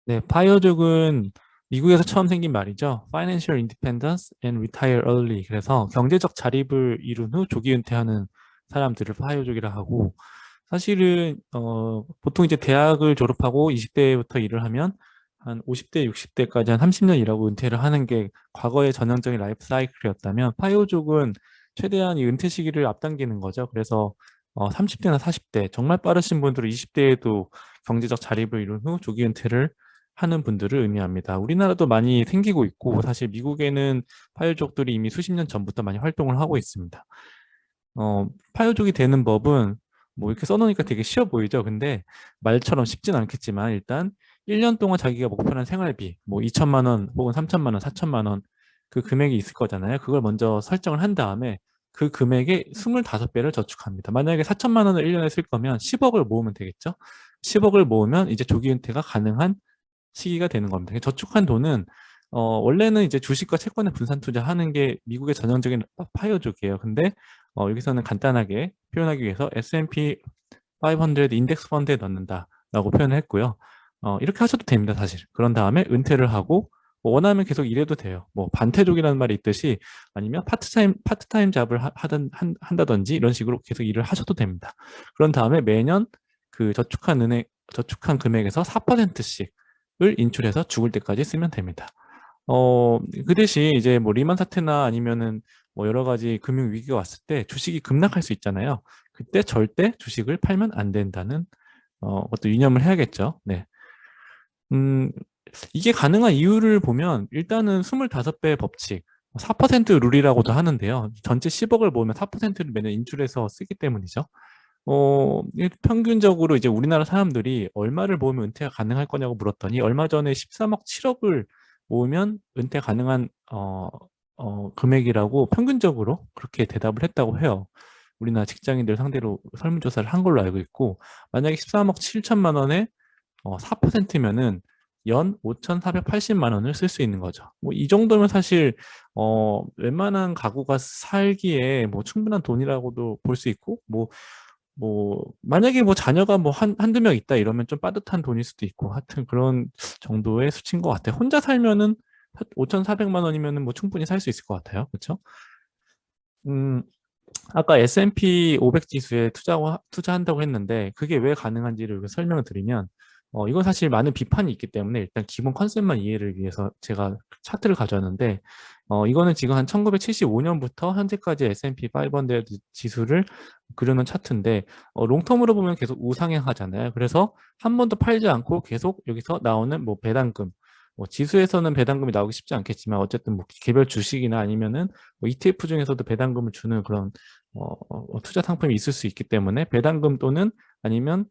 네, 파이어족은 미국에서 처음 생긴 말이죠. Financial Independence and Retire Early. 그래서 경제적 자립을 이룬 후 조기 은퇴하는 사람들을 파이어족이라 하고, 사실은 보통 이제 대학을 졸업하고 20대부터 일을 하면 한 50대, 60대까지 한 30년 일하고 은퇴를 하는 게 과거의 전형적인 라이프 사이클이었다면, 파이어족은 최대한 이 은퇴 시기를 앞당기는 거죠. 그래서 30대나 40대, 정말 빠르신 분들은 20대에도 경제적 자립을 이룬 후 조기 은퇴를 하는 분들을 의미합니다. 우리나라도 많이 생기고 있고, 사실 미국에는 파이어족들이 이미 수십 년 전부터 많이 활동을 하고 있습니다. 파이어족이 되는 법은 뭐 이렇게 써놓으니까 되게 쉬워 보이죠. 근데 말처럼 쉽진 않겠지만, 일단 1년 동안 자기가 목표한 생활비, 뭐 2천만 원 혹은 3천만 원, 4천만 원, 그 금액이 있을 거잖아요. 그걸 먼저 설정을 한 다음에 그 금액의 25배를 저축합니다. 만약에 4천만 원을 1년에 쓸 거면 10억을 모으면 되겠죠. 10억을 모으면 이제 조기 은퇴가 가능한 시기가 되는 겁니다. 저축한 돈은 원래는 이제 주식과 채권에 분산 투자하는 게 미국의 전형적인 파이어족이에요. 근데 여기서는 간단하게 표현하기 위해서 S&P 500 인덱스 펀드에 넣는다라고 표현을 했고요. 이렇게 하셔도 됩니다, 사실. 그런 다음에 은퇴를 하고 뭐 원하면 계속 일해도 돼요. 뭐 반태족이라는 말이 있듯이, 아니면 파트타임 잡을 한다든지 이런 식으로 계속 일을 하셔도 됩니다. 그런 다음에 매년 그 저축한 금액에서 4%씩을 인출해서 죽을 때까지 쓰면 됩니다. 그 대신 이제 뭐 리만 사태나 아니면은 뭐 여러 가지 금융 위기가 왔을 때 주식이 급락할 수 있잖아요. 그때 절대 주식을 팔면 안 된다는 것도 유념을 해야겠죠. 네. 음, 이게 가능한 이유를 보면 일단은 25배 법칙, 4% 룰이라고도 하는데요. 전체 10억을 모으면 4%를 매년 인출해서 쓰기 때문이죠. 평균적으로 이제 우리나라 사람들이 얼마를 모으면 은퇴가 가능할 거냐고 물었더니, 얼마 전에 13억 7억을 모으면 은퇴 가능한 금액이라고 평균적으로 그렇게 대답을 했다고 해요. 우리나라 직장인들 상대로 설문조사를 한 걸로 알고 있고, 만약에 13억 7천만 원에 4%면은 연 5,480만 원을 쓸 수 있는 거죠. 뭐 이 정도면 사실 웬만한 가구가 살기에 뭐 충분한 돈이라고도 볼 수 있고, 만약에 뭐 자녀가 뭐 한두 명 있다 이러면 좀 빠듯한 돈일 수도 있고, 하여튼 그런 정도의 수치인 것 같아요. 혼자 살면은 5,400만 원이면은 뭐 충분히 살 수 있을 것 같아요. 그렇죠? 음, 아까 S&P 500 지수에 투자한다고 했는데, 그게 왜 가능한지를 설명을 드리면, 이건 사실 많은 비판이 있기 때문에 일단 기본 컨셉만 이해를 위해서 제가 차트를 가져왔는데, 이거는 지금 한 1975년부터 현재까지 S&P 500 지수를 그려놓은 차트인데, 롱텀으로 보면 계속 우상향하잖아요. 그래서 한 번도 팔지 않고 계속 여기서 나오는 뭐 배당금, 뭐 지수에서는 배당금이 나오기 쉽지 않겠지만, 어쨌든 뭐 개별 주식이나 아니면은 뭐 ETF 중에서도 배당금을 주는 그런 투자 상품이 있을 수 있기 때문에, 배당금 또는 아니면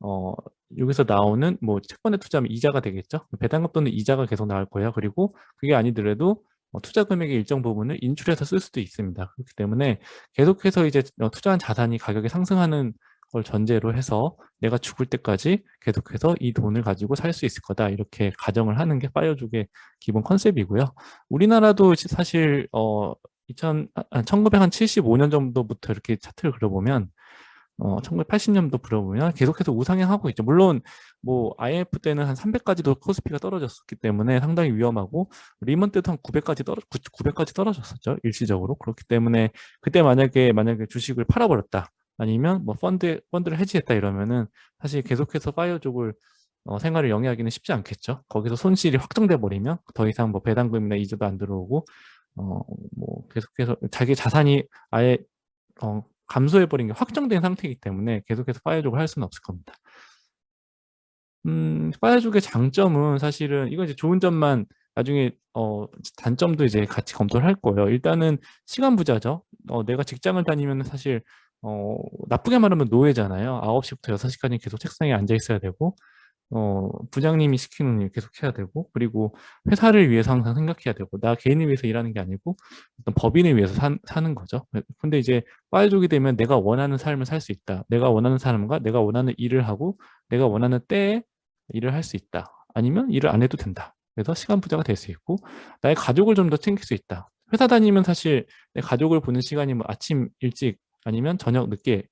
어, 여기서 나오는 뭐 채권에 투자하면 이자가 되겠죠. 배당금 또는 이자가 계속 나올 거예요. 그리고 그게 아니더라도 투자 금액의 일정 부분을 인출해서 쓸 수도 있습니다. 그렇기 때문에 계속해서 이제 투자한 자산이 가격이 상승하는 걸 전제로 해서 내가 죽을 때까지 계속해서 이 돈을 가지고 살 수 있을 거다, 이렇게 가정을 하는 게 파이어족의 기본 컨셉이고요. 우리나라도 사실 1975년 정도부터 이렇게 차트를 그려보면, 1980년도 그려보면 계속해서 우상향하고 있죠. 물론 뭐 IMF 때는 한 300까지도 코스피가 떨어졌었기 때문에 상당히 위험하고, 리먼 때도 한 900까지 떨어졌었죠, 일시적으로. 그렇기 때문에 그때 만약에 주식을 팔아버렸다, 아니면 뭐 펀드를 해지했다 이러면은, 사실 계속해서 파이어족을 생활을 영위하기는 쉽지 않겠죠. 거기서 손실이 확정돼 버리면 더 이상 뭐 배당금이나 이자도 안 들어오고, 뭐 계속해서 자기 자산이 아예 감소해버린 게 확정된 상태이기 때문에 계속해서 파이어족을 할 수는 없을 겁니다. 파이어족의 장점은 사실은 이건 이제 좋은 점만, 나중에 단점도 이제 같이 검토를 할 거예요. 일단은 시간 부자죠. 내가 직장을 다니면 사실 나쁘게 말하면 노예잖아요. 9시부터 6시까지 계속 책상에 앉아 있어야 되고, 부장님이 시키는 일 계속 해야 되고, 그리고 회사를 위해서 항상 생각해야 되고, 나 개인을 위해서 일하는 게 아니고 어떤 법인을 위해서 사는 거죠. 근데 이제 파이족이 되면 내가 원하는 삶을 살 수 있다. 내가 원하는 사람과 내가 원하는 일을 하고 내가 원하는 때에 일을 할 수 있다. 아니면 일을 안 해도 된다. 그래서 시간 부자가 될 수 있고, 나의 가족을 좀 더 챙길 수 있다. 회사 다니면 사실 내 가족을 보는 시간이 뭐 아침 일찍 아니면 저녁 늦게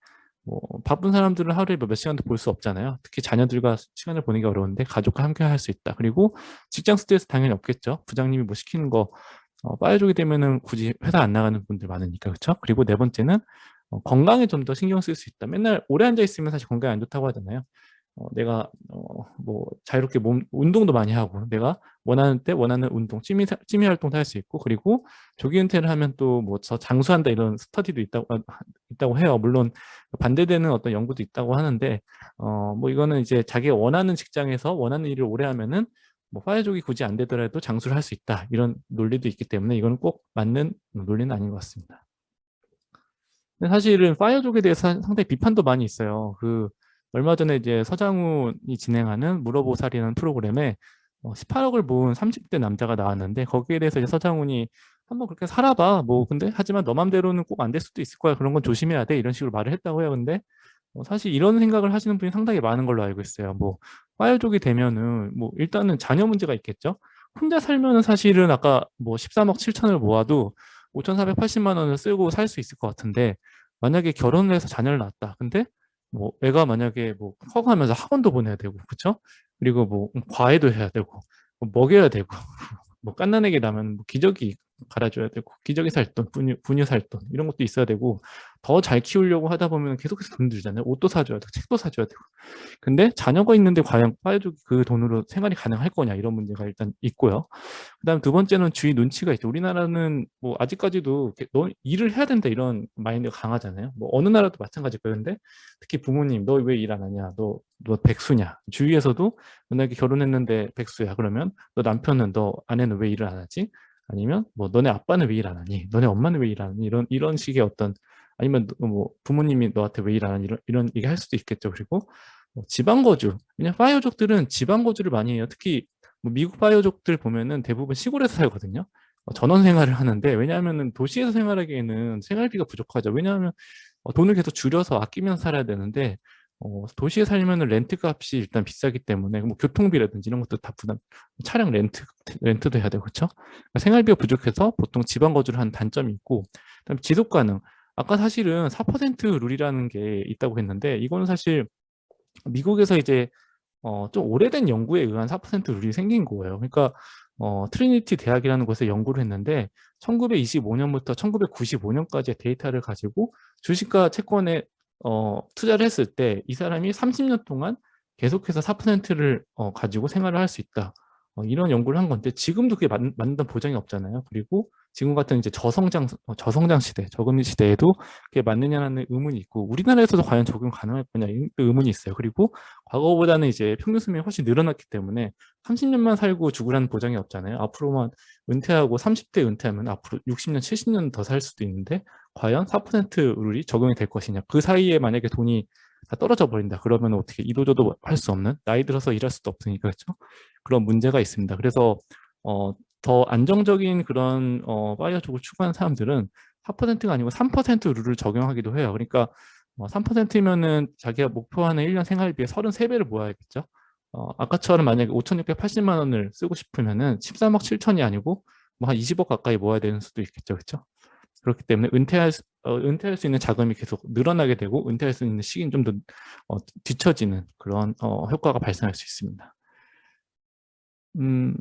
뭐 바쁜 사람들은 하루에 몇 시간도 볼 수 없잖아요. 특히 자녀들과 시간을 보내기 어려운데 가족과 함께 할 수 있다. 그리고 직장 스트레스 당연히 없겠죠. 부장님이 뭐 시키는 거 빠져주게 되면은 굳이 회사 안 나가는 분들 많으니까, 그렇죠? 그리고 네 번째는 건강에 좀 더 신경 쓸 수 있다. 맨날 오래 앉아 있으면 사실 건강에 안 좋다고 하잖아요. 내가 뭐 자유롭게 몸 운동도 많이 하고, 내가 원하는 때 원하는 운동, 취미 활동도 할 수 있고, 그리고 조기 은퇴를 하면 또 뭐 저 장수한다 이런 스터디도 있다고 해요. 물론 반대되는 어떤 연구도 있다고 하는데, 뭐 이거는 이제 자기가 원하는 직장에서 원하는 일을 오래 하면은 뭐 파이어족이 굳이 안 되더라도 장수를 할 수 있다, 이런 논리도 있기 때문에 이거는 꼭 맞는 논리는 아닌 것 같습니다. 근데 사실은 파이어족에 대해서 상당히 비판도 많이 있어요. 얼마 전에 이제 서장훈이 진행하는 물어보살이라는 프로그램에 18억을 모은 30대 남자가 나왔는데, 거기에 대해서 이제 서장훈이 한번 그렇게 살아봐. 뭐 근데 하지만 너 맘대로는 꼭 안 될 수도 있을 거야. 그런 건 조심해야 돼. 이런 식으로 말을 했다고 해요. 근데 사실 이런 생각을 하시는 분이 상당히 많은 걸로 알고 있어요. 뭐 파이어족이 되면은 뭐 일단은 자녀 문제가 있겠죠. 혼자 살면은 사실은 아까 뭐 13억 7천을 모아도 5,480만 원을 쓰고 살 수 있을 것 같은데, 만약에 결혼을 해서 자녀를 낳았다. 근데 뭐 애가 만약에 뭐 커가면서 학원도 보내야 되고, 그쵸? 그리고 뭐 과외도 해야 되고, 뭐 먹여야 되고, 뭐 갓난아기 나면 뭐 기저귀 갈아줘야 되고, 기저귀 살 돈, 분유 살 돈, 이런 것도 있어야 되고, 더 잘 키우려고 하다 보면 계속해서 돈 들잖아요. 옷도 사줘야 되고, 책도 사줘야 되고. 근데 자녀가 있는데 과연 파이어족 그 돈으로 생활이 가능할 거냐, 이런 문제가 일단 있고요. 그다음 두 번째는 주위 눈치가 있죠. 우리나라는 뭐 아직까지도 너 일을 해야 된다 이런 마인드가 강하잖아요. 뭐 어느 나라도 마찬가지일 거예요. 근데 특히 부모님, 너 왜 일 안 하냐, 너 백수냐. 주위에서도 만약에 결혼했는데 백수야, 그러면 너 남편은, 너 아내는 왜 일을 안 하지? 아니면 뭐 너네 아빠는 왜 일 안 하니? 너네 엄마는 왜 일 안 하니? 이런 식의 어떤, 아니면 뭐 부모님이 너한테 왜 일 안 하니? 이런 얘기 할 수도 있겠죠. 그리고 지방 거주. 왜냐 파이어족들은 지방 거주를 많이 해요. 특히 뭐 미국 파이어족들 보면은 대부분 시골에서 살거든요. 전원 생활을 하는데, 왜냐하면은 도시에서 생활하기에는 생활비가 부족하죠. 왜냐하면 돈을 계속 줄여서 아끼면서 살아야 되는데, 도시에 살면은 렌트 값이 일단 비싸기 때문에 뭐 교통비라든지 이런 것도 다 부담, 차량 렌트도 해야 되고, 그렇죠? 생활비가 부족해서 보통 지방 거주를 하는 단점이 있고, 그다음에 지속 가능. 아까 사실은 4% 룰이라는 게 있다고 했는데, 이거는 사실 미국에서 이제 좀 오래된 연구에 의한 4% 룰이 생긴 거예요. 그러니까 트리니티 대학이라는 곳에 연구를 했는데, 1925년부터 1995년까지의 데이터를 가지고 주식과 채권에 투자를 했을 때 이 사람이 30년 동안 계속해서 4%를 가지고 생활을 할 수 있다. 이런 연구를 한 건데, 지금도 그게 맞는 보장이 없잖아요. 그리고 지금 같은 이제 저성장 시대, 저금리 시대에도 그게 맞느냐는 의문이 있고, 우리나라에서도 과연 적용 가능할 거냐, 이 의문이 있어요. 그리고 과거보다는 이제 평균 수명이 훨씬 늘어났기 때문에 30년만 살고 죽으라는 보장이 없잖아요. 앞으로만 은퇴하고 30대 은퇴하면 앞으로 60년, 70년 더 살 수도 있는데, 과연 4% 룰이 적용이 될 것이냐. 그 사이에 만약에 돈이 다 떨어져 버린다. 그러면 어떻게 이도저도 할 수 없는, 나이 들어서 일할 수도 없으니까, 그렇죠? 그런 문제가 있습니다. 그래서 더 안정적인 그런 파이어족을 추구하는 사람들은 4%가 아니고 3% 룰을 적용하기도 해요. 그러니까 3%면은 자기가 목표하는 1년 생활비의 33배를 모아야겠죠. 아까처럼 만약에 5,680만 원을 쓰고 싶으면은 13억 7천이 아니고 뭐 한 20억 가까이 모아야 되는 수도 있겠죠. 그렇죠? 그렇기 때문에 은퇴할 수 있는 자금이 계속 늘어나게 되고, 은퇴할 수 있는 시기는 좀 더 뒤처지는 그런 효과가 발생할 수 있습니다. 음,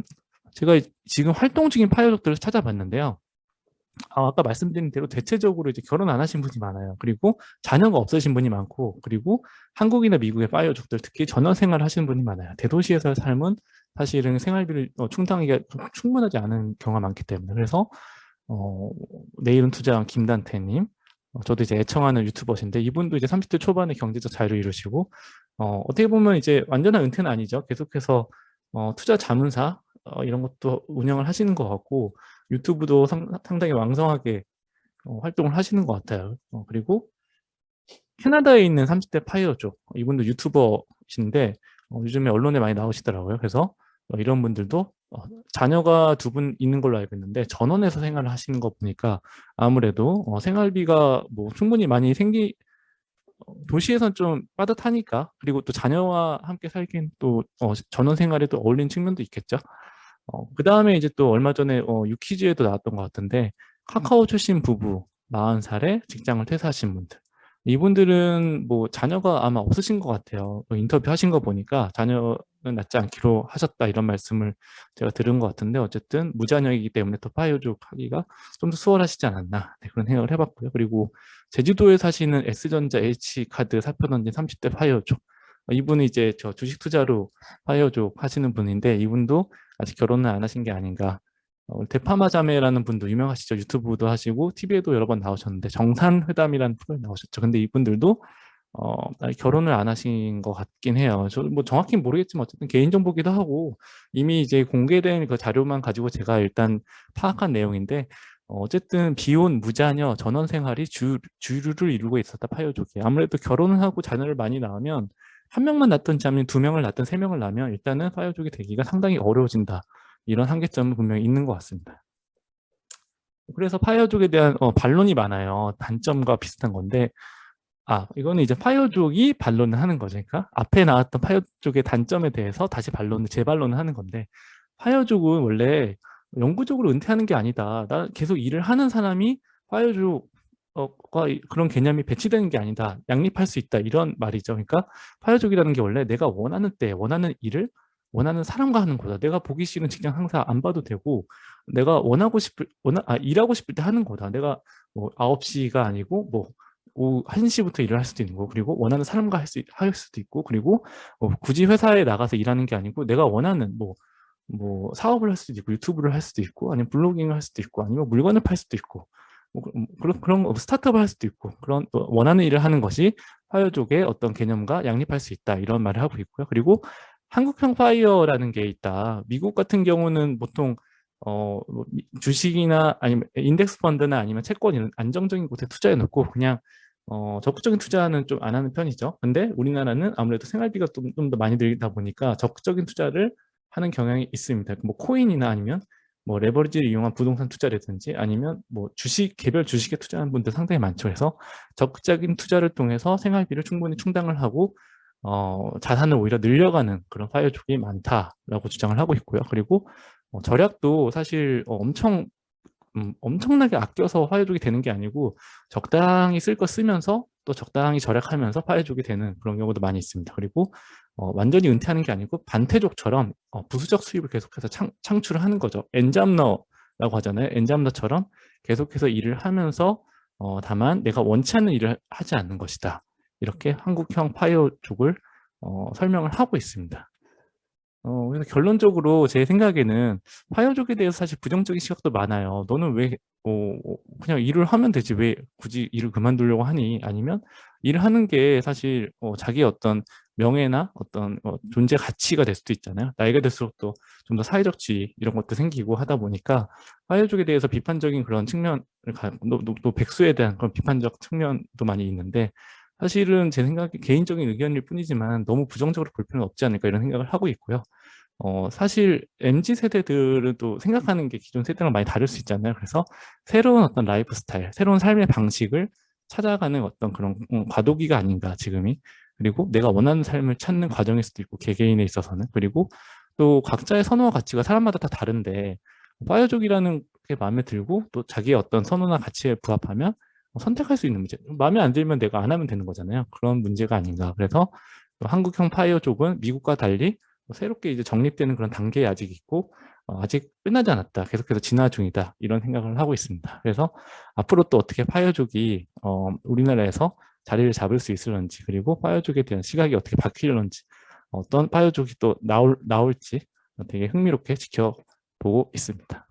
제가 지금 활동 중인 파이어족들을 찾아봤는데요. 아까 말씀드린 대로 대체적으로 이제 결혼 안 하신 분이 많아요. 그리고 자녀가 없으신 분이 많고, 그리고 한국이나 미국의 파이어족들, 특히 전원 생활을 하시는 분이 많아요. 대도시에서의 삶은 사실은 생활비를 충당하기가 충분하지 않은 경우가 많기 때문에. 그래서 내일은 투자한 김단태님, 저도 이제 애청하는 유튜버신데, 이분도 이제 30대 초반에 경제적 자유를 이루시고, 어떻게 보면 이제 완전한 은퇴는 아니죠. 계속해서 투자 자문사 이런 것도 운영을 하시는 것 같고, 유튜브도 상당히 왕성하게 활동을 하시는 것 같아요. 그리고 캐나다에 있는 30대 파이어족, 이분도 유튜버신데 요즘에 언론에 많이 나오시더라고요. 그래서 이런 분들도 자녀가 두 분 있는 걸로 알고 있는데, 전원에서 생활을 하시는 거 보니까 아무래도 생활비가 뭐 충분히 많이 도시에선 좀 빠듯하니까, 그리고 또 자녀와 함께 살기엔 또 전원 생활에도 어울리는 측면도 있겠죠. 그 다음에 이제 또 얼마 전에 유퀴즈에도 나왔던 것 같은데, 카카오 출신 부부 40살에 직장을 퇴사하신 분들, 이분들은 뭐 자녀가 아마 없으신 것 같아요. 인터뷰 하신 거 보니까 자녀는 낳지 않기로 하셨다 이런 말씀을 제가 들은 것 같은데 어쨌든 무자녀이기 때문에 더 파이어족 하기가 좀 더 수월하시지 않았나 네, 그런 생각을 해봤고요. 그리고 제주도에 사시는 S전자 H카드 사표 던진 30대 파이어족 이분은 이제 저 주식 투자로 파이어족 하시는 분인데 이분도 아직 결혼을 안 하신 게 아닌가. 대파마 자매라는 분도 유명하시죠. 유튜브도 하시고 TV에도 여러 번 나오셨는데 정산회담이라는 프로그램 나오셨죠. 근데 이분들도 아직 결혼을 안 하신 것 같긴 해요. 저 뭐 정확히는 모르겠지만 어쨌든 개인정보기도 하고 이미 이제 공개된 그 자료만 가지고 제가 일단 파악한 내용인데 어쨌든 비혼 무자녀 전원 생활이 주류를 이루고 있었다 파이어족이. 아무래도 결혼을 하고 자녀를 많이 낳으면 한 명만 낳든지 아니면 두 명을 낳든 세 명을 낳으면 일단은 파이어족이 되기가 상당히 어려워진다. 이런 한계점은 분명히 있는 것 같습니다. 그래서 파이어족에 대한 반론이 많아요. 단점과 비슷한 건데 이거는 이제 파이어족이 반론을 하는 거죠. 그러니까 앞에 나왔던 파이어족의 단점에 대해서 다시 재반론을 하는 건데 파이어족은 원래 영구적으로 은퇴하는 게 아니다. 나 계속 일을 하는 사람이 파이어족 그런 개념이 배치되는 게 아니다. 양립할 수 있다. 이런 말이죠. 그러니까 파이어족이라는 게 원래 내가 원하는 때 원하는 일을 원하는 사람과 하는 거다. 내가 보기 싫은 직장 상사 안 봐도 되고 내가 일하고 싶을 때 하는 거다. 내가 뭐 9시가 아니고 뭐 오후 1시부터 일을 할 수도 있는 거고 그리고 원하는 사람과 할 수도 있고 그리고 굳이 회사에 나가서 일하는 게 아니고 내가 원하는 뭐 사업을 할 수도 있고 유튜브를 할 수도 있고 아니면 블로깅을 할 수도 있고 아니면 물건을 팔 수도 있고 그런 스타트업을 할 수도 있고 그런 원하는 일을 하는 것이 파이어족의 어떤 개념과 양립할 수 있다 이런 말을 하고 있고요. 그리고 한국형 파이어라는 게 있다. 미국 같은 경우는 보통 뭐 주식이나 아니면 인덱스 펀드나 아니면 채권 이런 안정적인 곳에 투자해 놓고 그냥 적극적인 투자는 좀 안 하는 편이죠. 근데 우리나라는 아무래도 생활비가 좀 더 많이 들다 보니까 적극적인 투자를 하는 경향이 있습니다. 뭐 코인이나 아니면 뭐 레버리지를 이용한 부동산 투자라든지 아니면 뭐 개별 주식에 투자하는 분들 상당히 많죠. 그래서 적극적인 투자를 통해서 생활비를 충분히 충당을 하고 자산을 오히려 늘려가는 그런 파이어족이 많다라고 주장을 하고 있고요. 그리고 절약도 사실 엄청나게 아껴서 파이어족이 되는 게 아니고 적당히 쓸 거 쓰면서 또 적당히 절약하면서 파이어족이 되는 그런 경우도 많이 있습니다. 그리고 완전히 은퇴하는 게 아니고 반태족처럼 부수적 수입을 계속해서 창출을 하는 거죠. 엔잡러라고 하잖아요. 엔잡러처럼 계속해서 일을 하면서 다만 내가 원치 않는 일을 하지 않는 것이다. 이렇게 한국형 파이어족을 설명을 하고 있습니다. 그래서 결론적으로 제 생각에는 파이어족에 대해서 사실 부정적인 시각도 많아요. 너는 왜 그냥 일을 하면 되지 왜 굳이 일을 그만두려고 하니? 아니면 일을 하는 게 사실 자기의 어떤 명예나 어떤 존재 가치가 될 수도 있잖아요. 나이가 들수록 또 좀 더 사회적 지위 이런 것도 생기고 하다 보니까 파이어족에 대해서 비판적인 그런 측면을 또 백수에 대한 그런 비판적 측면도 많이 있는데 사실은 제 생각에 개인적인 의견일 뿐이지만 너무 부정적으로 볼 필요는 없지 않을까 이런 생각을 하고 있고요. 사실 MZ 세대들은 또 생각하는 게 기존 세대랑 많이 다를 수 있잖아요. 그래서 새로운 어떤 라이프 스타일, 새로운 삶의 방식을 찾아가는 어떤 그런 과도기가 아닌가 지금이. 그리고 내가 원하는 삶을 찾는 과정일 수도 있고 개개인에 있어서는. 그리고 또 각자의 선호와 가치가 사람마다 다 다른데 파이어족이라는 게 마음에 들고 또 자기의 어떤 선호나 가치에 부합하면 선택할 수 있는 문제. 마음에 안 들면 내가 안 하면 되는 거잖아요. 그런 문제가 아닌가. 그래서 한국형 파이어족은 미국과 달리 새롭게 이제 정립되는 그런 단계에 아직 있고 아직 끝나지 않았다. 계속해서 진화 중이다. 이런 생각을 하고 있습니다. 그래서 앞으로 또 어떻게 파이어족이 우리나라에서 자리를 잡을 수 있을런지 그리고 파이어족에 대한 시각이 어떻게 바뀔런지 어떤 파이어족이 또 나올지 되게 흥미롭게 지켜보고 있습니다.